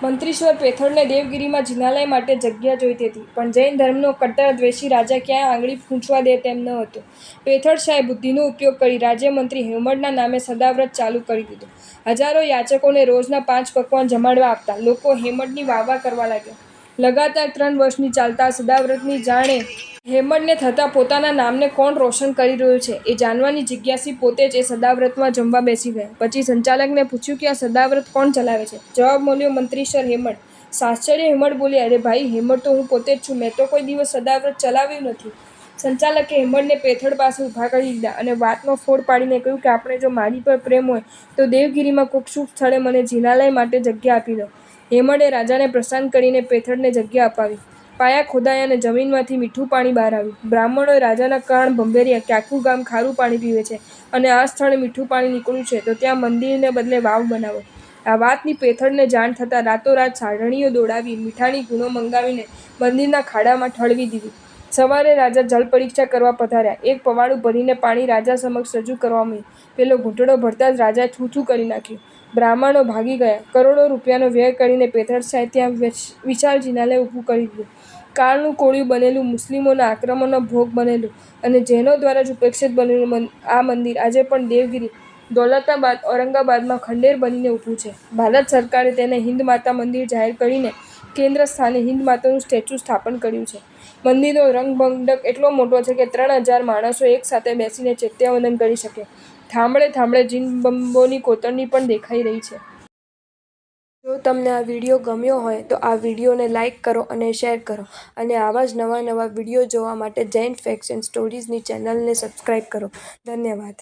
મંત્રીશ્વર પેથડને દેવગિરીમાં જિનાલય માટે જગ્યા જોઈતી હતી, પણ જૈન ધર્મનો કટ્ટર દ્વેષી રાજા ક્યાંય આંગળી ફૂંચવા દે તેમ ન હતો. પેથડ શાહે બુદ્ધિનો ઉપયોગ કરી રાજ્યમંત્રી હેમડના નામે સદાવ્રત ચાલુ કરી દીધું. હજારો યાચકોને રોજના 5 પકવાન જમાડવા આપતા. લોકો હેમડની વાહ-વાહ કરવા લાગ્યા. લગાતાર 3 વર્ષની ચાલતા આ સદાવ્રતની જાણે હેમડને થતાં પોતાના નામને કોણ રોશન કરી રહ્યું છે એ જાણવાની જિજ્ઞાસી પોતે જ એ સદાવ્રતમાં જમવા બેસી ગયા. પછી સંચાલકને પૂછ્યું કે આ સદાવ્રત કોણ ચલાવે છે? જવાબ મળ્યો, મંત્રીશ્વર હેમડ. સાશ્ચર્ય હેમડ બોલ્યા, અરે ભાઈ, હેમડ તો હું પોતે જ છું. મેં તો કોઈ દિવસ સદાવ્રત ચલાવ્યું નથી. સંચાલકે હેમડને પેથડ પાસે ઊભા કરી દીધા અને વાતનો ફોડ પાડીને કહ્યું કે આપણે જો મારી પર પ્રેમ હોય તો દેવગિરીમાં કોઈક શુભ સ્થળે મને જિનાલય માટે જગ્યા આપી દો. હેમડે રાજાને પ્રસન્ન કરીને પેથડને જગ્યા અપાવી. પાયા ખોદાયા અને જમીનમાંથી મીઠું પાણી બહાર આવ્યું. બ્રાહ્મણોએ રાજાના કાન ભંભેર્યા કે આખું ગામ ખારું પાણી પીવે છે અને આ સ્થળે મીઠું પાણી નીકળ્યું છે તો ત્યાં મંદિરને બદલે વાવ બનાવો. આ વાતની પેથડને જાણ થતાં રાતોરાત સાઢણીઓ દોડાવી મીઠાની ગુણો મંગાવીને મંદિરના ખાડામાં ઠળવી દીધી. સવારે રાજા જલપરીક્ષા કરવા પધાર્યા. એક પવાડું ભરીને પાણી રાજા સમક્ષ રજૂ કરવામાં આવ્યું. પેલો ઘૂંટડો ભરતાં જ રાજાએ થૂ-થૂ કરી નાખ્યું. બ્રાહ્મણો ભાગી ગયા. કરોડો રૂપિયાનો વ્યય કરીને પેથડ શાહે ત્યાં વિશાળ જિનાલય ઊભું કરી દીધું. કાળનું કોળિયું બનેલું, મુસ્લિમોના આક્રમણનો ભોગ બનેલું અને જૈનો દ્વારા જ ઉપેક્ષિત બનેલું આ મંદિર આજે પણ દેવગિરી, દૌલતાબાદ, ઔરંગાબાદમાં ખંડેર બનીને ઊભું છે. ભારત સરકારે તેને હિન્દ માતા મંદિર જાહેર કરીને કેન્દ્ર સ્થાને હિન્દ માતાનું સ્ટેચ્યુ સ્થાપન કર્યું છે. મંદિરનો રંગમંડપ એટલો મોટો છે કે 3000 માણસો એક સાથે બેસીને ચૈત્યવંદન કરી શકે. થાંભળે થાંભળે જિનબંબોની કોતરણી પણ દેખાઈ રહી છે. જો તમને આ વિડીયો ગમ્યો હોય તો આ વિડીયોને લાઇક કરો અને શેર કરો અને આવા જ નવા વિડીયો જોવા માટે જૈન ફેક્ટ્સ એન્ડ સ્ટોરીઝની ચેનલને સબસ્ક્રાઇબ કરો. ધન્યવાદ.